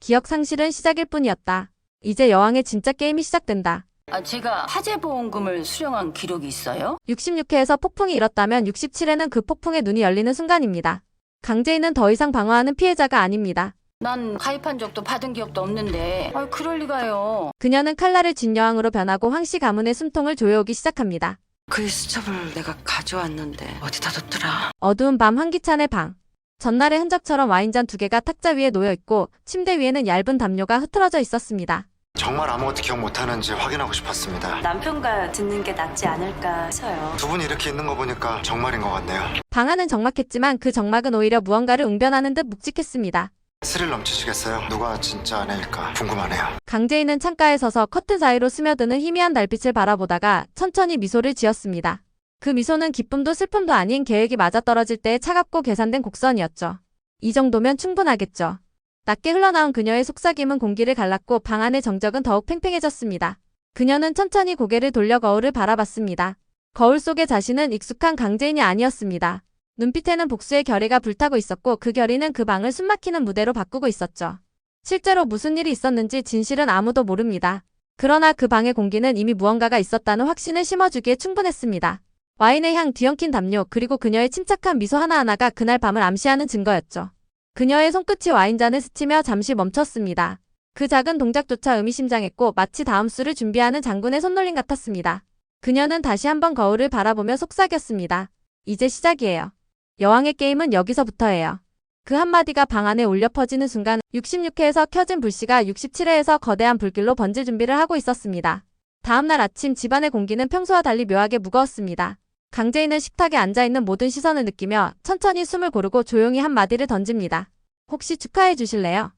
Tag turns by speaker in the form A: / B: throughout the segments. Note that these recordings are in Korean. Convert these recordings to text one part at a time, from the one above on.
A: 기억 상실은 시작일 뿐이었다. 이제 여왕의 진짜 게임이 시작된다.
B: 제가 화재보험금을 수령한 기록이 있어요?
A: 66회에서 폭풍이 일었다면 67회는 그 폭풍의 눈이 열리는 순간입니다. 강재인은 더 이상 방어하는 피해자가 아닙니다.
B: 난 가입한 적도 받은 기억도 없는데 그럴 리가요.
A: 그녀는 칼날을 쥔 여왕으로 변하고 황씨 가문의 숨통을 조여오기 시작합니다.
C: 그 수첩을 내가 가져왔는데 어디다 뒀더라?
A: 어두운 밤 황기찬의 방. 전날의 흔적처럼 와인잔 2개가 탁자 위에 놓여있고 침대 위에는 얇은 담요가 흐트러져 있었습니다.
D: 정말 아무것도 기억 못하는지 확인하고 싶었습니다.
E: 남편과 듣는 게 낫지 않을까 해서요.
D: 두 분이 이렇게 있는 거 보니까 정말인 것 같네요.
A: 방 안은 적막했지만 그 적막은 오히려 무언가를 웅변하는 듯 묵직했습니다.
D: 스릴 넘치시겠어요? 누가 진짜 아내일까 궁금하네요.
A: 강재인은 창가에 서서 커튼 사이로 스며드는 희미한 달빛을 바라보다가 천천히 미소를 지었습니다. 그 미소는 기쁨도 슬픔도 아닌 계획이 맞아떨어질 때의 차갑고 계산된 곡선이었죠. 이 정도면 충분하겠죠. 낮게 흘러나온 그녀의 속삭임은 공기를 갈랐고 방 안의 정적은 더욱 팽팽해졌습니다. 그녀는 천천히 고개를 돌려 거울을 바라봤습니다. 거울 속의 자신은 익숙한 강재인이 아니었습니다. 눈빛에는 복수의 결의가 불타고 있었고 그 결의는 그 방을 숨막히는 무대로 바꾸고 있었죠. 실제로 무슨 일이 있었는지 진실은 아무도 모릅니다. 그러나 그 방의 공기는 이미 무언가가 있었다는 확신을 심어주기에 충분했습니다. 와인의 향, 뒤엉킨 담요, 그리고 그녀의 침착한 미소 하나하나가 그날 밤을 암시하는 증거였죠. 그녀의 손끝이 와인잔을 스치며 잠시 멈췄습니다. 그 작은 동작조차 의미심장했고 마치 다음 수를 준비하는 장군의 손놀림 같았습니다. 그녀는 다시 한번 거울을 바라보며 속삭였습니다. 이제 시작이에요. 여왕의 게임은 여기서부터예요. 그 한마디가 방 안에 울려 퍼지는 순간 66회에서 켜진 불씨가 67회에서 거대한 불길로 번질 준비를 하고 있었습니다. 다음날 아침 집안의 공기는 평소와 달리 묘하게 무거웠습니다. 강재인은 식탁에 앉아있는 모든 시선을 느끼며 천천히 숨을 고르고 조용히 한마디를 던집니다. 혹시 축하해 주실래요?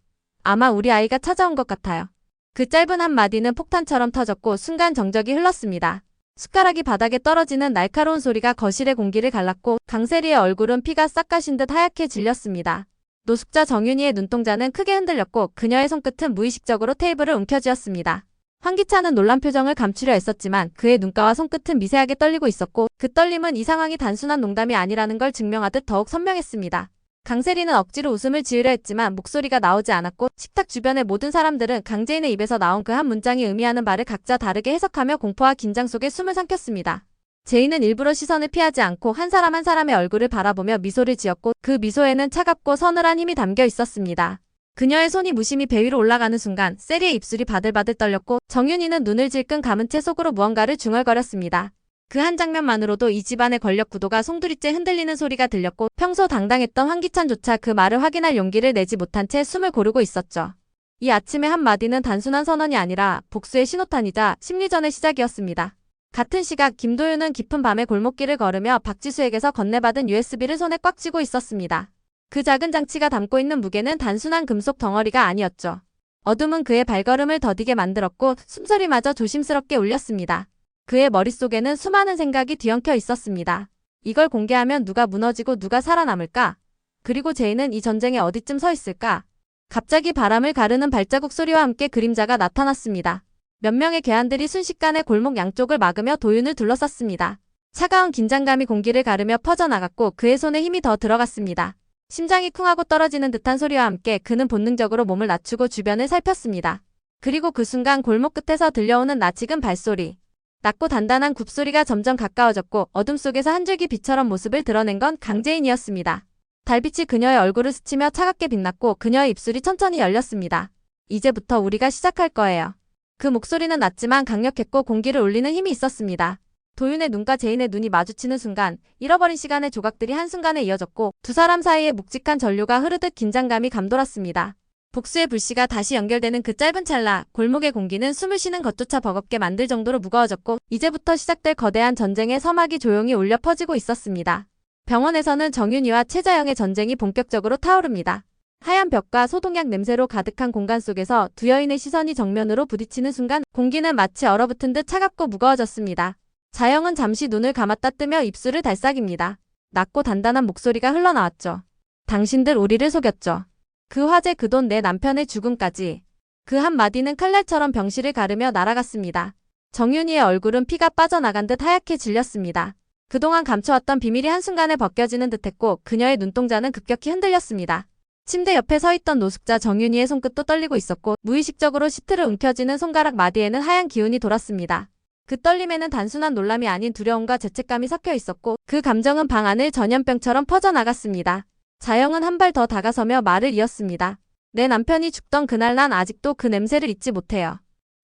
A: 아마 우리 아이가 찾아온 것 같아요. 그 짧은 한마디는 폭탄처럼 터졌고 순간 정적이 흘렀습니다. 숟가락이 바닥에 떨어지는 날카로운 소리가 거실의 공기를 갈랐고 강세리의 얼굴은 피가 싹 가신 듯 하얗게 질렸습니다. 노숙자 정윤희의 눈동자는 크게 흔들렸고 그녀의 손끝은 무의식적으로 테이블을 움켜쥐었습니다. 황기찬은 놀란 표정을 감추려 애썼지만 그의 눈가와 손끝은 미세하게 떨리고 있었고 그 떨림은 이 상황이 단순한 농담이 아니라는 걸 증명하듯 더욱 선명했습니다. 강세리는 억지로 웃음을 지으려 했지만 목소리가 나오지 않았고 식탁 주변의 모든 사람들은 강재인의 입에서 나온 그 한 문장이 의미하는 바를 각자 다르게 해석하며 공포와 긴장 속에 숨을 삼켰습니다. 제인은 일부러 시선을 피하지 않고 한 사람 한 사람의 얼굴을 바라보며 미소를 지었고 그 미소에는 차갑고 서늘한 힘이 담겨 있었습니다. 그녀의 손이 무심히 배 위로 올라가는 순간 세리의 입술이 바들바들 떨렸고 정윤희는 눈을 질끈 감은 채 속으로 무언가를 중얼거렸습니다. 그 한 장면만으로도 이 집안의 권력 구도가 송두리째 흔들리는 소리가 들렸고 평소 당당했던 황기찬조차 그 말을 확인할 용기를 내지 못한 채 숨을 고르고 있었죠. 이 아침의 한마디는 단순한 선언이 아니라 복수의 신호탄이자 심리전의 시작이었습니다. 같은 시각 김도윤은 깊은 밤의 골목길을 걸으며 박지수에게서 건네받은 USB를 손에 꽉 쥐고 있었습니다. 그 작은 장치가 담고 있는 무게는 단순한 금속 덩어리가 아니었죠. 어둠은 그의 발걸음을 더디게 만들었고 숨소리마저 조심스럽게 울렸습니다. 그의 머릿속에는 수많은 생각이 뒤엉켜 있었습니다. 이걸 공개하면 누가 무너지고 누가 살아남을까? 그리고 제인은 이 전쟁에 어디쯤 서 있을까? 갑자기 바람을 가르는 발자국 소리와 함께 그림자가 나타났습니다. 몇 명의 괴한들이 순식간에 골목 양쪽을 막으며 도윤을 둘러쌌습니다. 차가운 긴장감이 공기를 가르며 퍼져나갔고 그의 손에 힘이 더 들어갔습니다. 심장이 쿵하고 떨어지는 듯한 소리와 함께 그는 본능적으로 몸을 낮추고 주변을 살폈습니다. 그리고 그 순간 골목 끝에서 들려오는 낯익은 발소리. 낮고 단단한 굽소리가 점점 가까워졌고 어둠 속에서 한 줄기 빛처럼 모습을 드러낸 건 강재인이었습니다. 달빛이 그녀의 얼굴을 스치며 차갑게 빛났고 그녀의 입술이 천천히 열렸습니다. 이제부터 우리가 시작할 거예요. 그 목소리는 낮지만 강력했고 공기를 울리는 힘이 있었습니다. 도윤의 눈과 제인의 눈이 마주치는 순간 잃어버린 시간의 조각들이 한순간에 이어졌고 두 사람 사이에 묵직한 전류가 흐르듯 긴장감이 감돌았습니다. 복수의 불씨가 다시 연결되는 그 짧은 찰나 골목의 공기는 숨을 쉬는 것조차 버겁게 만들 정도로 무거워졌고 이제부터 시작될 거대한 전쟁의 서막이 조용히 울려 퍼지고 있었습니다. 병원에서는 정윤희와 최자영의 전쟁이 본격적으로 타오릅니다. 하얀 벽과 소독약 냄새로 가득한 공간 속에서 두 여인의 시선이 정면으로 부딪히는 순간 공기는 마치 얼어붙은 듯 차갑고 무거워졌습니다. 자영은 잠시 눈을 감았다 뜨며 입술을 달싹입니다. 낮고 단단한 목소리가 흘러나왔죠. 당신들 우리를 속였죠. 그 화재, 그 돈, 내 남편의 죽음까지. 그 한마디는 칼날처럼 병실을 가르며 날아갔습니다. 정윤희의 얼굴은 피가 빠져나간 듯 하얗게 질렸습니다. 그동안 감춰왔던 비밀이 한순간에 벗겨지는 듯했고 그녀의 눈동자는 급격히 흔들렸습니다. 침대 옆에 서 있던 노숙자 정윤희의 손끝도 떨리고 있었고 무의식적으로 시트를 움켜쥐는 손가락 마디에는 하얀 기운이 돌았습니다. 그 떨림에는 단순한 놀람이 아닌 두려움과 죄책감이 섞여 있었고 그 감정은 방 안을 전염병처럼 퍼져나갔습니다. 자영은 한 발 더 다가서며 말을 이었습니다. 내 남편이 죽던 그날 난 아직도 그 냄새를 잊지 못해요.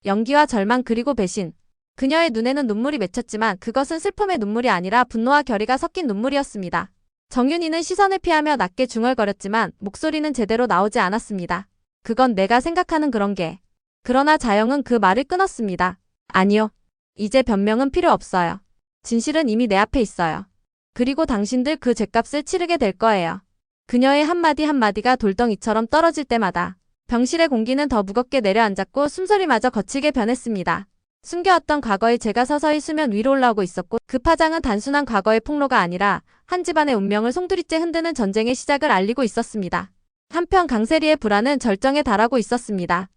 A: 연기와 절망 그리고 배신. 그녀의 눈에는 눈물이 맺혔지만 그것은 슬픔의 눈물이 아니라 분노와 결의가 섞인 눈물이었습니다. 정윤희는 시선을 피하며 낮게 중얼거렸지만 목소리는 제대로 나오지 않았습니다. 그건 내가 생각하는 그런 게. 그러나 자영은 그 말을 끊었습니다. 아니요. 이제 변명은 필요 없어요. 진실은 이미 내 앞에 있어요. 그리고 당신들 그 죗값을 치르게 될 거예요. 그녀의 한마디 한마디가 돌덩이처럼 떨어질 때마다 병실의 공기는 더 무겁게 내려앉았고 숨소리마저 거칠게 변했습니다. 숨겨왔던 과거의 죄가 서서히 수면 위로 올라오고 있었고 그 파장은 단순한 과거의 폭로가 아니라 한 집안의 운명을 송두리째 흔드는 전쟁의 시작을 알리고 있었습니다. 한편 강세리의 불안은 절정에 달하고 있었습니다.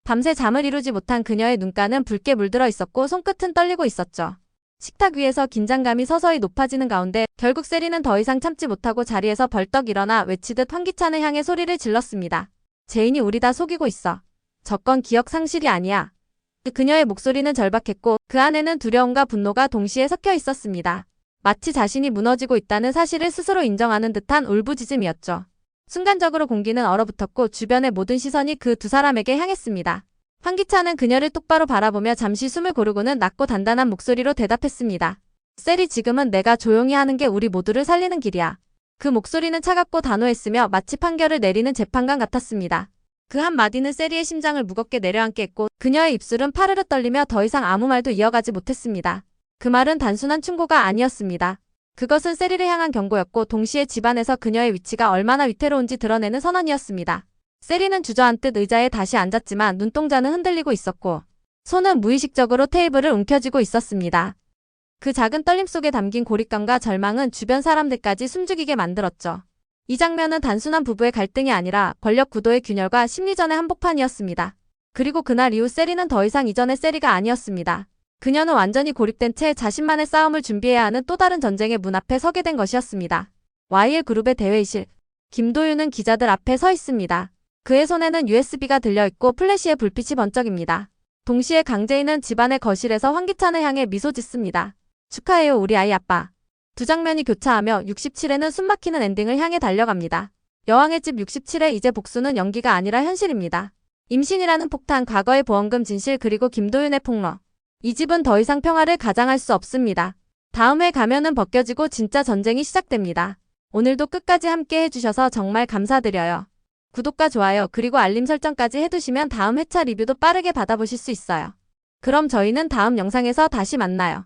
A: 밤새 잠을 이루지 못한 그녀의 눈가는 붉게 물들어 있었고 손끝은 떨리고 있었죠. 식탁 위에서 긴장감이 서서히 높아지는 가운데 결국 세리는 더 이상 참지 못하고 자리에서 벌떡 일어나 외치듯 환기찬을 향해 소리를 질렀습니다. 제인이 우리 다 속이고 있어. 저 건 기억 상실이 아니야. 그녀의 목소리는 절박했고 그 안에는 두려움과 분노가 동시에 섞여 있었습니다. 마치 자신이 무너지고 있다는 사실을 스스로 인정하는 듯한 울부짖음이었죠. 순간적으로 공기는 얼어붙었고 주변의 모든 시선이 그 두 사람에게 향했습니다. 환기찬은 그녀를 똑바로 바라보며 잠시 숨을 고르고는 낮고 단단한 목소리로 대답했습니다. 세리, 지금은 내가 조용히 하는 게 우리 모두를 살리는 길이야. 그 목소리는 차갑고 단호했으며 마치 판결을 내리는 재판관 같았습니다. 그 한마디는 세리의 심장을 무겁게 내려앉게 했고 그녀의 입술은 파르르 떨리며 더 이상 아무 말도 이어가지 못했습니다. 그 말은 단순한 충고가 아니었습니다. 그것은 세리를 향한 경고였고 동시에 집안에서 그녀의 위치가 얼마나 위태로운지 드러내는 선언이었습니다. 세리는 주저앉듯 의자에 다시 앉았지만 눈동자는 흔들리고 있었고 손은 무의식적으로 테이블을 움켜쥐고 있었습니다. 그 작은 떨림 속에 담긴 고립감과 절망은 주변 사람들까지 숨죽이게 만들었죠. 이 장면은 단순한 부부의 갈등이 아니라 권력 구도의 균열과 심리전의 한복판이었습니다. 그리고 그날 이후 세리는 더 이상 이전의 세리가 아니었습니다. 그녀는 완전히 고립된 채 자신만의 싸움을 준비해야 하는 또 다른 전쟁의 문 앞에 서게 된 것이었습니다. YL그룹의 대회의실. 김도윤은 기자들 앞에 서 있습니다. 그의 손에는 USB가 들려있고 플래시의 불빛이 번쩍입니다. 동시에 강재인은 집안의 거실에서 환기찬을 향해 미소 짓습니다. 축하해요 우리 아이 아빠. 두 장면이 교차하며 67회는 숨막히는 엔딩을 향해 달려갑니다. 여왕의 집 67회 이제 복수는 연기가 아니라 현실입니다. 임신이라는 폭탄, 과거의 보험금 진실 그리고 김도윤의 폭로. 이 집은 더 이상 평화를 가장할 수 없습니다. 다음 회 가면은 벗겨지고 진짜 전쟁이 시작됩니다. 오늘도 끝까지 함께 해주셔서 정말 감사드려요. 구독과 좋아요 그리고 알림 설정까지 해두시면 다음 회차 리뷰도 빠르게 받아보실 수 있어요. 그럼 저희는 다음 영상에서 다시 만나요.